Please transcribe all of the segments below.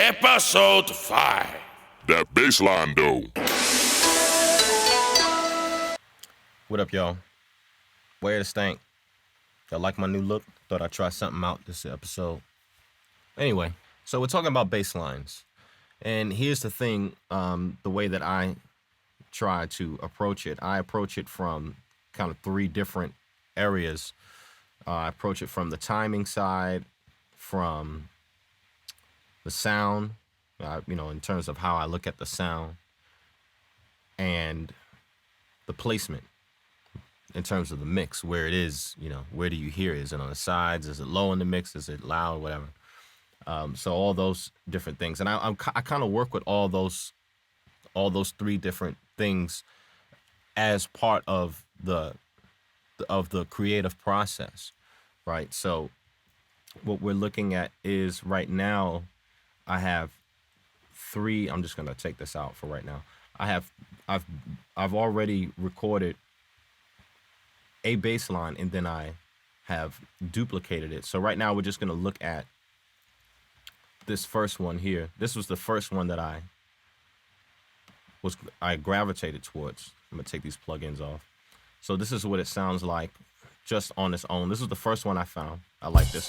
Episode 5. That bass line, though. What up, y'all? Where the Stank? Y'all like my new look? Thought I'd try something out this episode. Anyway, so we're talking about bass lines. And here's the thing, the way that I try to approach it. I approach it from kind of three different areas. I approach it from the timing side, from the sound, in terms of how I look at the sound, and the placement in terms of the mix, where it is, where do you hear it? Is it on the sides? Is it low in the mix? Is it loud? Whatever. So all those different things. And I kind of work with all those three different things as part of the creative process, right? So what we're looking at is right now, I have three. I'm just gonna take this out for right now. I've already recorded a bass line, and then I have duplicated it. So right now we're just gonna look at this first one here. This was the first one that I gravitated towards. I'm gonna take these plugins off. So this is what it sounds like just on its own. This is the first one I found. I like this.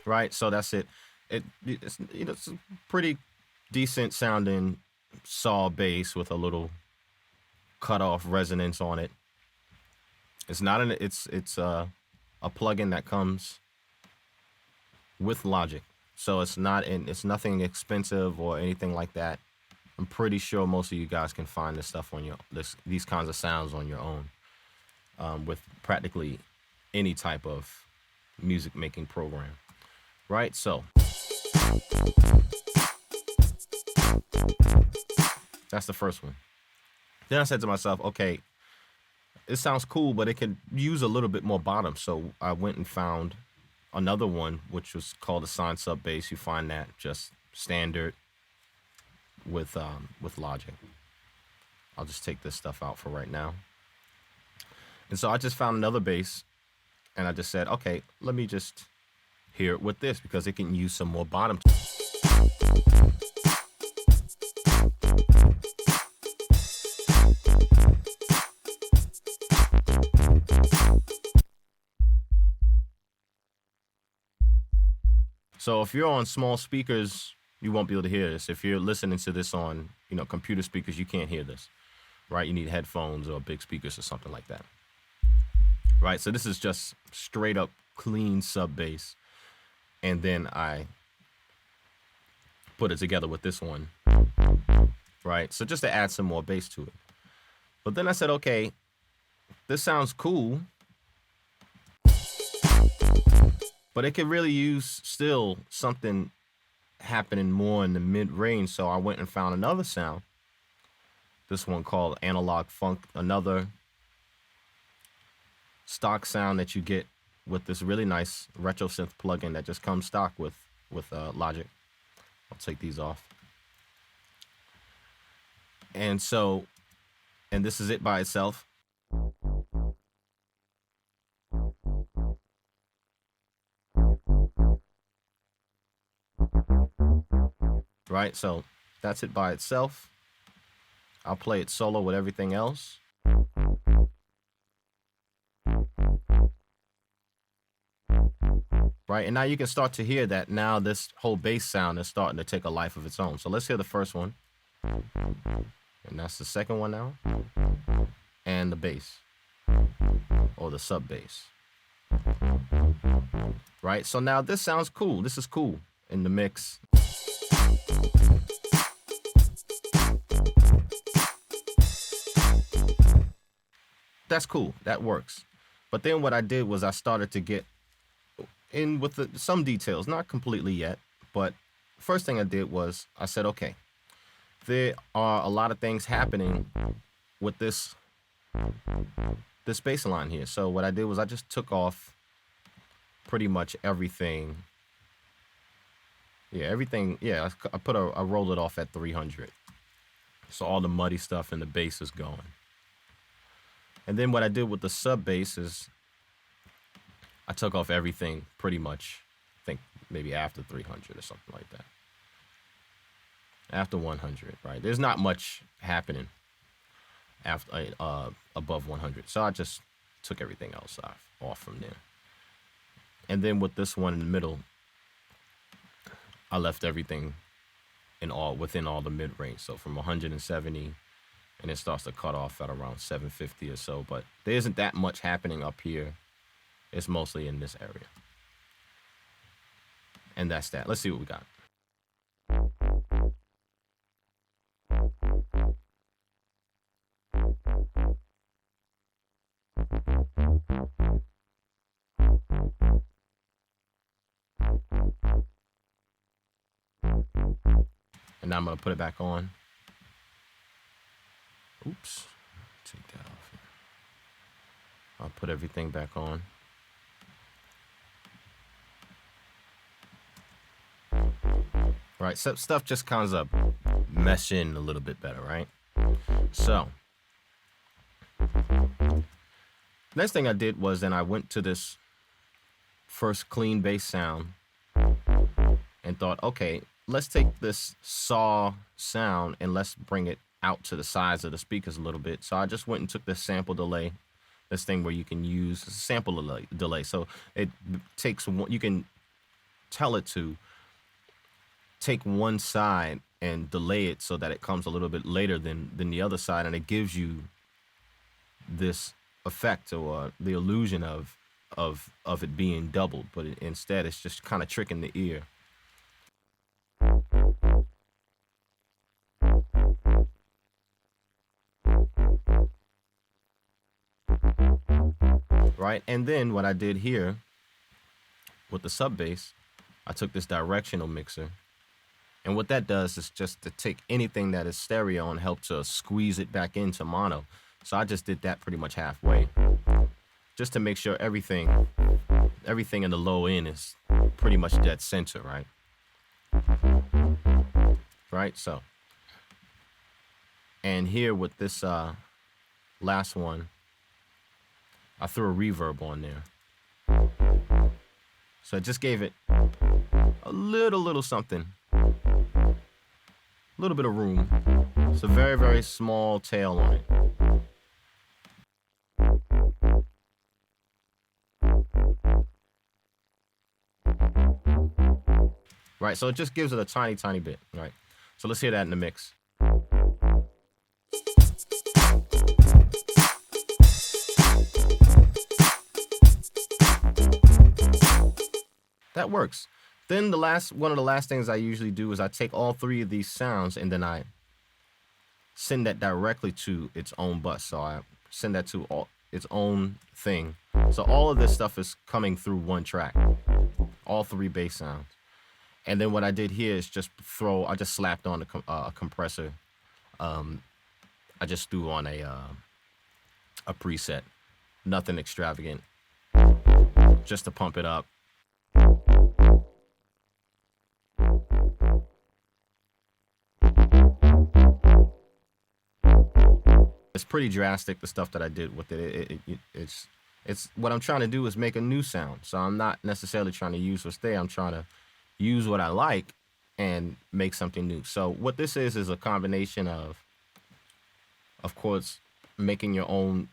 Right, so that's it. It's a pretty decent sounding saw bass with a little cut off resonance on it. It's not it's a plugin that comes with Logic, so it's nothing expensive or anything like that. I'm pretty sure most of you guys can find this stuff on these kinds of sounds on your own, with practically any type of music making program. Right, so that's the first one. Then I said to myself, okay, it sounds cool, but it could use a little bit more bottom. So I went and found another one, which was called a sine sub bass. You find that just standard with Logic. I'll just take this stuff out for right now. And so I just found another bass, and I just said, okay, let me just hear it with this, because it can use some more bottom. So if you're on small speakers, you won't be able to hear this. If you're listening to this on, computer speakers, you can't hear this, right? You need headphones or big speakers or something like that, right? So this is just straight up clean sub bass. And then I put it together with this one, right? So just to add some more bass to it. But then I said, okay, this sounds cool, but it could really use still something happening more in the mid-range. So I went and found another sound. This one called Analog Funk, another stock sound that you get with this really nice retro synth plugin that just comes stock with Logic. I'll take these off. And this is it by itself. Right, so that's it by itself. I'll play it solo with everything else. Right, and now you can start to hear that now this whole bass sound is starting to take a life of its own. So let's hear the first one. And that's the second one now. And the bass. Or the sub bass. Right, so now this sounds cool. This is cool in the mix. That's cool, that works. But then what I did was I started to get in with some details, not completely yet, but first thing I did was I said, okay, there are a lot of things happening with this bass line here. So what I did was I just took off pretty much everything. Yeah, everything. Yeah, I rolled it off at 300. So all the muddy stuff in the bass is gone. And then what I did with the sub bass is I took off everything pretty much, I think maybe after 300 or something like that. After 100, right? There's not much happening after above 100. So I just took everything else off from there. And then with this one in the middle, I left everything within all the mid range. So from 170, and it starts to cut off at around 750 or so. But there isn't that much happening up here. It's mostly in this area. And that's that. Let's see what we got. And now I'm going to put it back on. Oops. Take that off here. I'll put everything back on. Right, so stuff just kind of mesh in a little bit better, right? So, next thing I did was then I went to this first clean bass sound and thought, okay, let's take this saw sound and let's bring it out to the sides of the speakers a little bit. So I just went and took this sample delay, this thing where you can use sample delay. So it takes you can tell it to take one side and delay it so that it comes a little bit later than the other side, and it gives you this effect or the illusion of it being doubled, but instead it's just kind of tricking the ear. Right, and then what I did here with the sub bass, I took this directional mixer, and what that does is just to take anything that is stereo and help to squeeze it back into mono. So I just did that pretty much halfway, just to make sure everything in the low end is pretty much dead center, right? Right, so. And here with this last one, I threw a reverb on there. So it just gave it a little something. A little bit of room. It's a very, very small tail on it. Right, so it just gives it a tiny bit, right? So let's hear that in the mix. That works. Then one of the last things I usually do is I take all three of these sounds and then I send that directly to its own bus. So I send that to its own thing. So all of this stuff is coming through one track. All three bass sounds. And then what I did here is I just slapped on a compressor. I just threw on a preset. Nothing extravagant. Just to pump it up. It's pretty drastic, the stuff that I did with it. It's what I'm trying to do is make a new sound. So I'm not necessarily trying to use what's there. I'm trying to use what I like and make something new. So what this is a combination of course, making the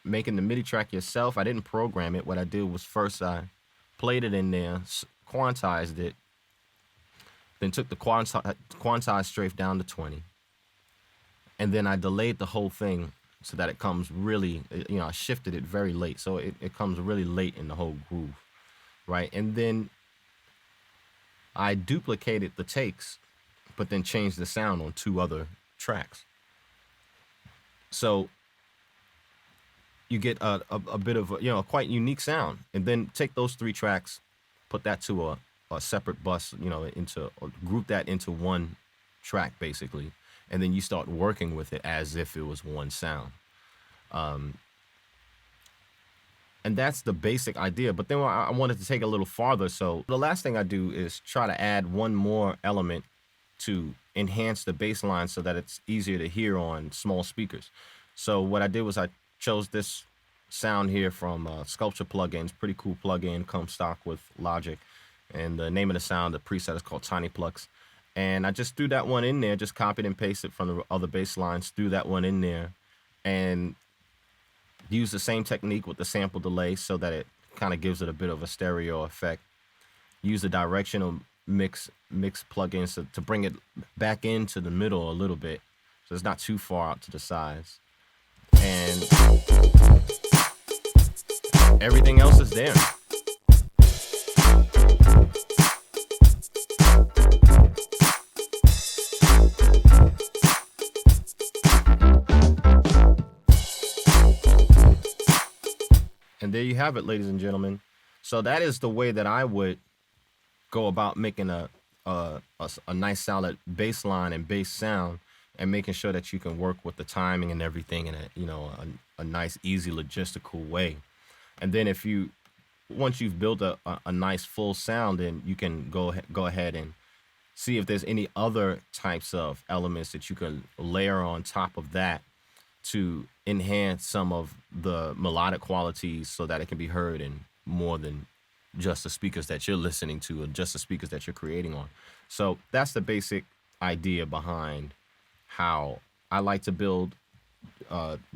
MIDI track yourself. I didn't program it. What I did was first I played it in there, quantized it, then took the quantized strafe down to 20. And then I delayed the whole thing so that it comes really, I shifted it very late. So it comes really late in the whole groove, right? And then I duplicated the takes, but then changed the sound on 2 other tracks. So you get a bit of a quite unique sound. And then take those 3 tracks, put that to a separate bus, group that into one track basically. And then you start working with it as if it was one sound. And that's the basic idea. But then I wanted to take it a little farther. So the last thing I do is try to add one more element to enhance the bass line so that it's easier to hear on small speakers. So what I did was I chose this sound here from Sculpture plugins. Pretty cool plugin, comes stock with Logic. And the name of the sound, the preset is called Tiny Plucks. And I just threw that one in there, just copied and pasted from the other bass lines, threw that one in there, and used the same technique with the sample delay so that it kind of gives it a bit of a stereo effect. Use the Directional Mix plugins to bring it back into the middle a little bit, so it's not too far out to the sides. And everything else is there. And there you have it, ladies and gentlemen. So that is the way that I would go about making a nice solid bass line and bass sound, and making sure that you can work with the timing and everything in a nice, easy, logistical way. And then once you've built a nice full sound, then you can go ahead and see if there's any other types of elements that you can layer on top of that to enhance some of the melodic qualities so that it can be heard in more than just the speakers that you're listening to or just the speakers that you're creating on. So that's the basic idea behind how I like to build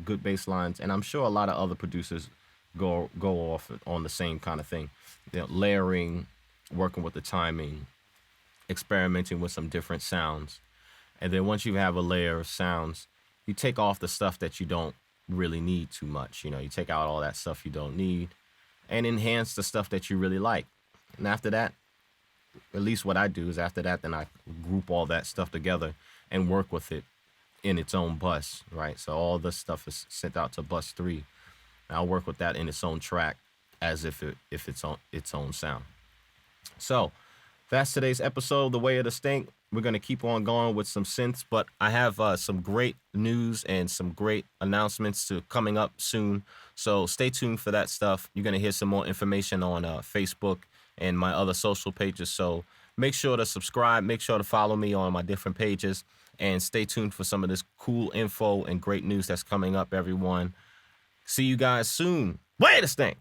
good bass lines, and I'm sure a lot of other producers go off on the same kind of thing. Layering, working with the timing, experimenting with some different sounds. And then once you have a layer of sounds, you take off the stuff that you don't really need too much. You take out all that stuff you don't need and enhance the stuff that you really like. And after that, at least what I do is after that, then I group all that stuff together and work with it in its own bus, right? So all this stuff is sent out to bus 3. And I'll work with that in its own track as if it's on its own sound. So that's today's episode, The Way of the Stank. We're going to keep on going with some synths, but I have some great news and some great announcements coming up soon. So stay tuned for that stuff. You're going to hear some more information on Facebook and my other social pages. So make sure to subscribe. Make sure to follow me on my different pages. And stay tuned for some of this cool info and great news that's coming up, everyone. See you guys soon. Way to Stank!